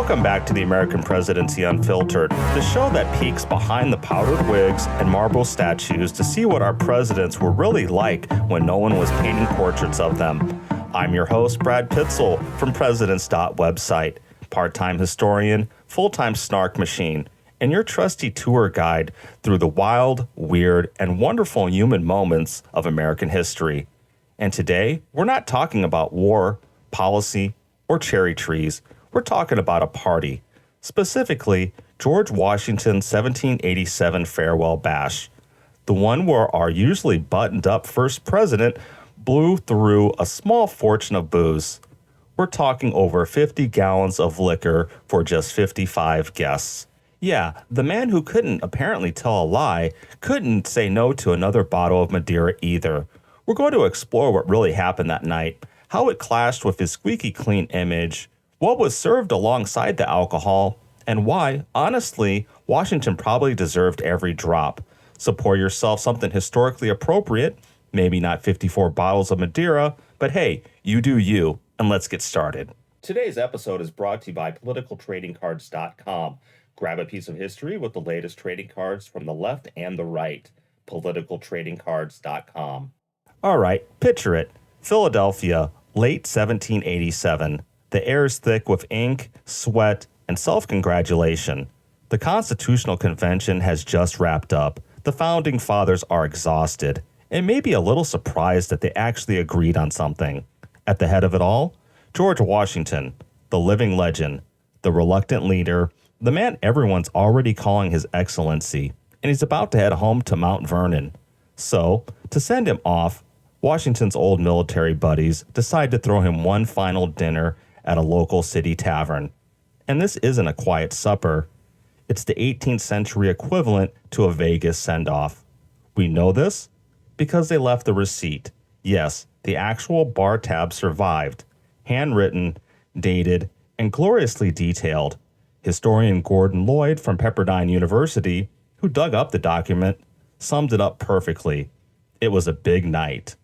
Welcome back to the American Presidency Unfiltered, the show that peeks behind the powdered wigs and marble statues to see what our presidents were really like when no one was painting portraits of them. I'm your host, Brad Pitzl from Presidents.website, part-time historian, full-time snark machine, and your trusty tour guide through the wild, weird, and wonderful human moments of American history. And today, we're not talking about war, policy, or cherry trees. We're talking about a party, specifically George Washington's 1787 farewell bash, the one where our usually buttoned-up first president blew through a small fortune of booze. We're talking over 50 gallons of liquor for just 55 guests. Yeah, the man who couldn't apparently tell a lie couldn't say no to another bottle of Madeira either. We're going to explore what really happened that night, how it clashed with his squeaky clean image, what was served alongside the alcohol, and why, honestly, Washington probably deserved every drop. So pour yourself something historically appropriate, maybe not 54 bottles of Madeira, but hey, you do you, and let's get started. Today's episode is brought to you by politicaltradingcards.com. Grab a piece of history with the latest trading cards from the left and the right. politicaltradingcards.com. All right, picture it. Philadelphia, late 1787. The air is thick with ink, sweat, and self-congratulation. The Constitutional Convention has just wrapped up. The Founding Fathers are exhausted, and maybe a little surprised that they actually agreed on something. At the head of it all, George Washington, the living legend, the reluctant leader, the man everyone's already calling his excellency, and he's about to head home to Mount Vernon. So, to send him off, Washington's old military buddies decide to throw him one final dinner at a local City Tavern. And this isn't a quiet supper. It's the 18th century equivalent to a Vegas send-off. We know this because they left the receipt. Yes, the actual bar tab survived, handwritten, dated, and gloriously detailed. Historian Gordon Lloyd from Pepperdine University, who dug up the document, summed it up perfectly. It was a big night.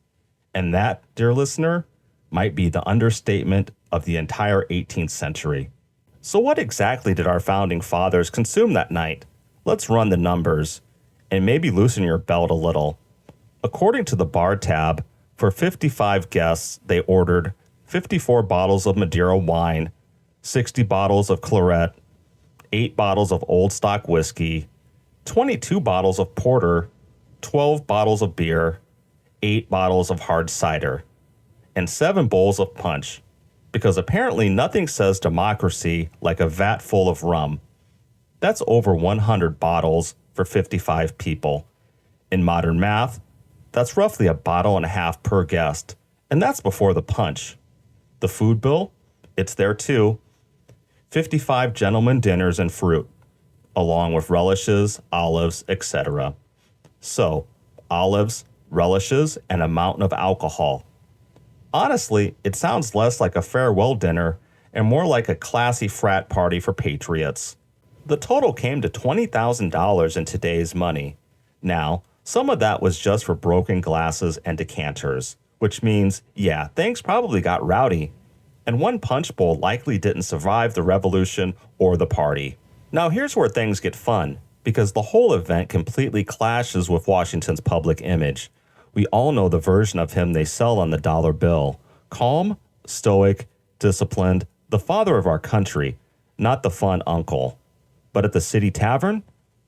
And that, dear listener, might be the understatement of the entire 18th century. So what exactly did our founding fathers consume that night? Let's run the numbers, and maybe loosen your belt a little. According to the bar tab, for 55 guests, they ordered 54 bottles of Madeira wine, 60 bottles of claret, 8 bottles of old stock whiskey, 22 bottles of porter, 12 bottles of beer, 8 bottles of hard cider, and 7 bowls of punch, because apparently nothing says democracy like a vat full of rum. That's over 100 bottles for 55 people. In modern math, that's roughly a bottle and a half per guest, and that's before the punch. The food bill? It's there too. 55 gentlemen dinners and fruit, along with relishes, olives, etc. So, olives, relishes, and a mountain of alcohol. Honestly, it sounds less like a farewell dinner and more like a classy frat party for patriots. The total came to $20,000 in today's money. Now, some of that was just for broken glasses and decanters, which means, yeah, things probably got rowdy. And one punch bowl likely didn't survive the revolution or the party. Now here's where things get fun, because the whole event completely clashes with Washington's public image. We all know the version of him they sell on the dollar bill. Calm, stoic, disciplined, the father of our country, not the fun uncle. But at the City Tavern,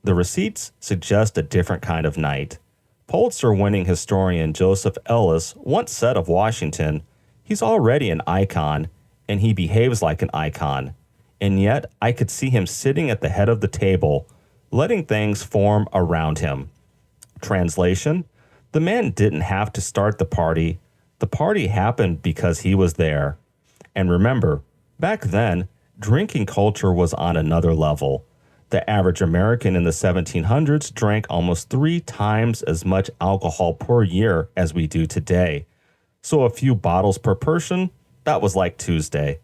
the receipts suggest a different kind of night. Pulitzer-winning historian Joseph Ellis once said of Washington, "He's already an icon, and he behaves like an icon. And yet, I could see him sitting at the head of the table, letting things form around him." Translation: the man didn't have to start the party. The party happened because he was there. And remember, back then, drinking culture was on another level. The average American in the 1700s drank almost 3 times as much alcohol per year as we do today. So a few bottles per person, that was like Tuesday.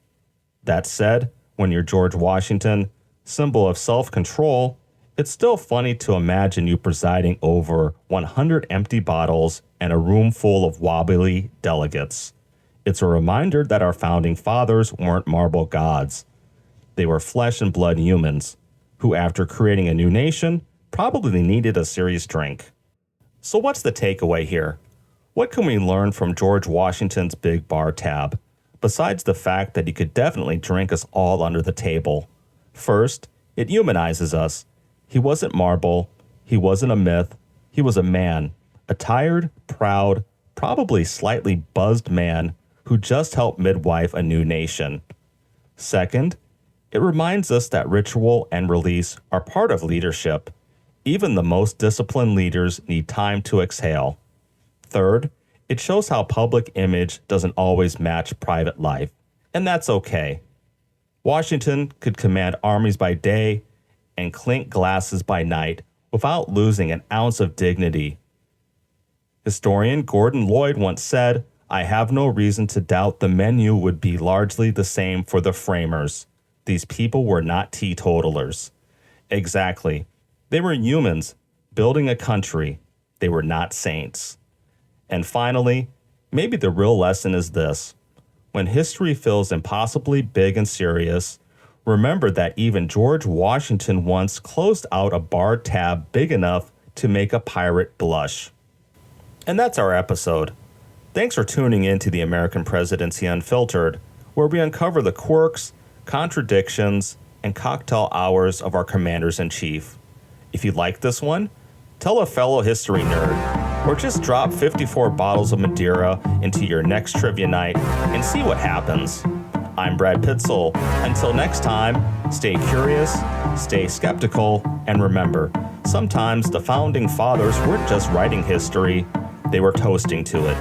That said, when you're George Washington, symbol of self-control, it's still funny to imagine you presiding over 100 empty bottles and a room full of wobbly delegates. It's a reminder that our founding fathers weren't marble gods. They were flesh and blood humans, who after creating a new nation, probably needed a serious drink. So what's the takeaway here? What can we learn from George Washington's big bar tab, besides the fact that he could definitely drink us all under the table? First, it humanizes us. He wasn't marble, he wasn't a myth, he was a man, a tired, proud, probably slightly buzzed man who just helped midwife a new nation. Second, it reminds us that ritual and release are part of leadership. Even the most disciplined leaders need time to exhale. Third, it shows how public image doesn't always match private life, and that's okay. Washington could command armies by day and clink glasses by night without losing an ounce of dignity. Historian Gordon Lloyd once said, "I have no reason to doubt the menu would be largely the same for the framers. These people were not teetotalers." Exactly. They were humans building a country. They were not saints. And finally, maybe the real lesson is this. When history feels impossibly big and serious, remember that even George Washington once closed out a bar tab big enough to make a pirate blush. And that's our episode. Thanks for tuning in to the American Presidency Unfiltered, where we uncover the quirks, contradictions, and cocktail hours of our commanders-in-chief. If you like this one, tell a fellow history nerd, or just drop 54 bottles of Madeira into your next trivia night and see what happens. I'm Brad Pitzl. Until next time, stay curious, stay skeptical, and remember, sometimes the founding fathers weren't just writing history, they were toasting to it.